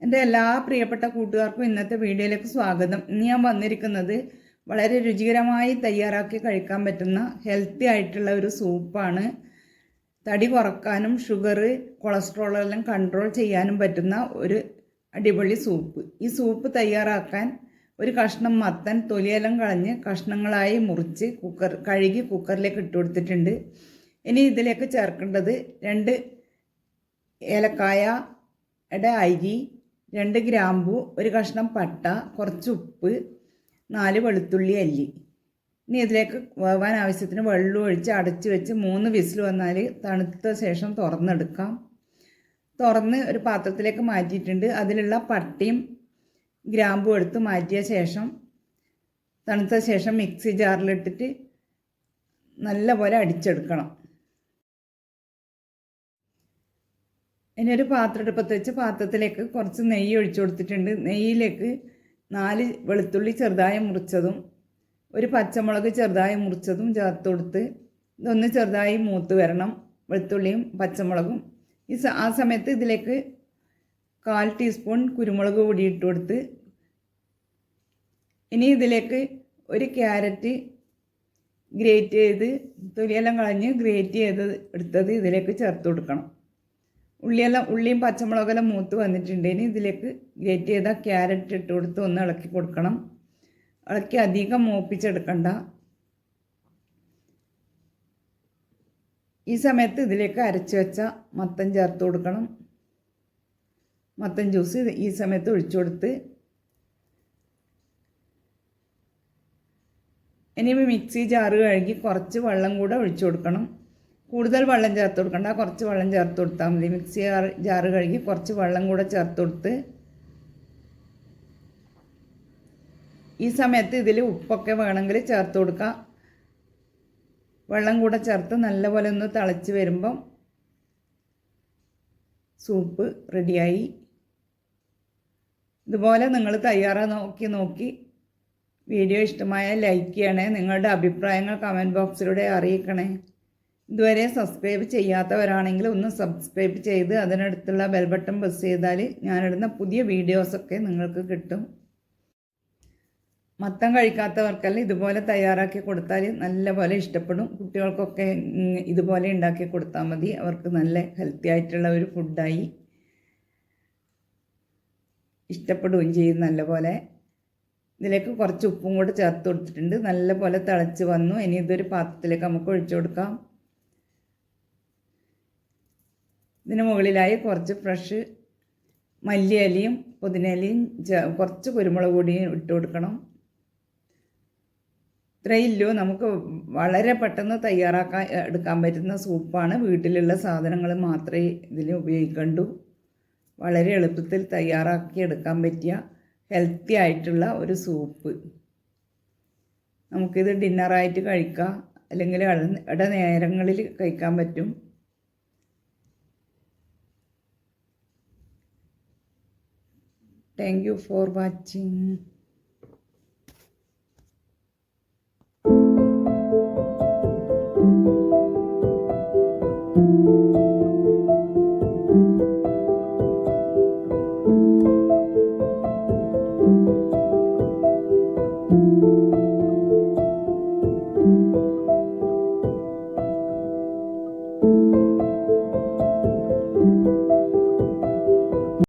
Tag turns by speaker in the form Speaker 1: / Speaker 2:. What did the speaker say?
Speaker 1: എൻ്റെ എല്ലാ പ്രിയപ്പെട്ട കൂട്ടുകാർക്കും ഇന്നത്തെ വീഡിയോയിലേക്ക് സ്വാഗതം. ഇന്ന് ഞാൻ വന്നിരിക്കുന്നത് വളരെ രുചികരമായി തയ്യാറാക്കി കഴിക്കാൻ പറ്റുന്ന ഹെൽത്തി ആയിട്ടുള്ള ഒരു സൂപ്പാണ്. തടി കുറക്കാനും ഷുഗർ കൊളസ്ട്രോൾ എല്ലാം കൺട്രോൾ ചെയ്യാനും പറ്റുന്ന ഒരു അടിപൊളി സൂപ്പ്. ഈ സൂപ്പ് തയ്യാറാക്കാൻ ഒരു കഷ്ണം മത്തൻ തൊലിയെല്ലാം കളഞ്ഞ് കഷ്ണങ്ങളായി മുറിച്ച് കഴുകി കുക്കറിലേക്ക് ഇട്ട് കൊടുത്തിട്ടുണ്ട്. ഇനി ഇതിലേക്ക് ചേർക്കേണ്ടത് 2 ഏലക്കായയുടെ അരി, 2 ഗ്രാമ്പു, ഒരു കഷ്ണം പട്ട, കുറച്ച് ഉപ്പ്, 4 വെളുത്തുള്ളി അല്ലി. ഇനി ഇതിലേക്ക് വേവാൻ ആവശ്യത്തിന് വെള്ളം ഒഴിച്ച് അടച്ച് വെച്ച് 3 വിസിൽ വന്നാൽ തണുത്ത ശേഷം തുറന്നെടുക്കാം. തുറന്ന് ഒരു പാത്രത്തിലേക്ക് മാറ്റിയിട്ടുണ്ട്. അതിലുള്ള പട്ടയും ഗ്രാമ്പും എടുത്ത് മാറ്റിയ ശേഷം തണുത്ത ശേഷം മിക്സി ജാറിലിട്ടിട്ട് നല്ലപോലെ അടിച്ചെടുക്കണം. ഇനി ഒരു പാത്രം അടുപ്പത്ത് വെച്ച് പാത്രത്തിലേക്ക് കുറച്ച് നെയ്യ് ഒഴിച്ചു കൊടുത്തിട്ടുണ്ട്. നെയ്യിലേക്ക് 4 വെളുത്തുള്ളി ചെറുതായി മുറിച്ചതും ഒരു പച്ചമുളക് ചെറുതായി മുറിച്ചതും ചേർത്ത് കൊടുത്ത് ഇതൊന്ന് ചെറുതായി മൂത്ത് വരണം. വെളുത്തുള്ളിയും പച്ചമുളകും ആ സമയത്ത് ഇതിലേക്ക് 1/4 ടീസ്പൂൺ കുരുമുളക് പൊടി ഇട്ട് കൊടുത്ത് ഇനി ഇതിലേക്ക് ഒരു ക്യാരറ്റ് ഗ്രേറ്റ് ചെയ്ത് തൊലിയെല്ലാം കളഞ്ഞ് ഗ്രേറ്റ് ചെയ്ത് എടുത്തത് ഇതിലേക്ക് ചേർത്ത് കൊടുക്കണം. ഉള്ളിയും പച്ചമുളകെല്ലാം മൂത്ത് വന്നിട്ടുണ്ട്. ഇനി ഇതിലേക്ക് ഗ്രേറ്റ് ചെയ്ത ക്യാരറ്റ് ഇട്ട് കൊടുത്ത് ഒന്ന് ഇളക്കി കൊടുക്കണം. ഇളക്കി അധികം മൂപ്പിച്ചെടുക്കണ്ട. ഈ സമയത്ത് ഇതിലേക്ക് അരച്ച് വെച്ച മത്തൻ ചേർത്ത് കൊടുക്കണം. മത്തൻ ജ്യൂസ് ഈ സമയത്ത് ഒഴിച്ചു കൊടുത്ത് ഇനി മിക്സി ജാറ് കഴുകി കുറച്ച് വെള്ളം കൂടെ ഒഴിച്ചു കൊടുക്കണം. കൂടുതൽ വെള്ളം ചേർത്ത് കൊടുക്കണ്ട, കുറച്ച് വെള്ളം ചേർത്ത് കൊടുത്താൽ മതി. മിക്സി ജാറ് കഴുകി കുറച്ച് വെള്ളം കൂടെ ചേർത്ത് കൊടുത്ത് ഈ സമയത്ത് ഇതിൽ ഉപ്പൊക്കെ വേണമെങ്കിൽ ചേർത്ത് കൊടുക്കാം. വെള്ളം കൂടെ ചേർത്ത് നല്ലപോലെ ഒന്ന് തിളച്ച് വരുമ്പം സൂപ്പ് റെഡിയായി. ഇതുപോലെ നിങ്ങൾ നോക്കി വീഡിയോ ഇഷ്ടമായ ലൈക്ക് ചെയ്യണേ. നിങ്ങളുടെ അഭിപ്രായങ്ങൾ കമൻറ്റ് ബോക്സിലൂടെ അറിയിക്കണേ. ഇതുവരെ സബ്സ്ക്രൈബ് ചെയ്യാത്തവരാണെങ്കിൽ ഒന്ന് സബ്സ്ക്രൈബ് ചെയ്ത് അതിനടുത്തുള്ള ബെൽ ബട്ടൺ പ്രസ് ചെയ്താൽ ഞാനിടുന്ന പുതിയ വീഡിയോസൊക്കെ നിങ്ങൾക്ക് കിട്ടും. മത്തൻ കഴിക്കാത്തവർക്കെല്ലാം ഇതുപോലെ തയ്യാറാക്കി കൊടുത്താൽ നല്ലപോലെ ഇഷ്ടപ്പെടും. കുട്ടികൾക്കൊക്കെ ഇതുപോലെ ഉണ്ടാക്കി കൊടുത്താൽ മതി. അവർക്ക് നല്ല ഹെൽത്തി ആയിട്ടുള്ള ഒരു ഫുഡായി ഇഷ്ടപ്പെടുകയും ചെയ്യും. നല്ലപോലെ ഇതിലേക്ക് കുറച്ച് ഉപ്പും കൂടെ ചേർത്ത് കൊടുത്തിട്ടുണ്ട്. നല്ലപോലെ തിളച്ച് വന്നു. ഇനി ഇതൊരു പാത്രത്തിലേക്ക് നമുക്ക് ഒഴിച്ചു കൊടുക്കാം. ഇതിന് മുകളിലായി കുറച്ച് ഫ്രഷ് മല്ലിയിലയും പുതിനയിലയും കുറച്ച് കുരുമുളക് പൊടിയും ഇട്ട് കൊടുക്കണം. ഇത്രയില്ലോ നമുക്ക് വളരെ പെട്ടെന്ന് എടുക്കാൻ പറ്റുന്ന സൂപ്പാണ്. വീട്ടിലുള്ള സാധനങ്ങൾ മാത്രമേ ഇതിൽ ഉപയോഗിക്കണ്ടൂ. വളരെ എളുപ്പത്തിൽ തയ്യാറാക്കി എടുക്കാൻ പറ്റിയ ഹെൽത്തി ആയിട്ടുള്ള ഒരു സൂപ്പ്. നമുക്കിത് ഡിന്നറായിട്ട് കഴിക്കാം, അല്ലെങ്കിൽ ഇടനേരങ്ങളിൽ കഴിക്കാൻ പറ്റും. Thank you for watching.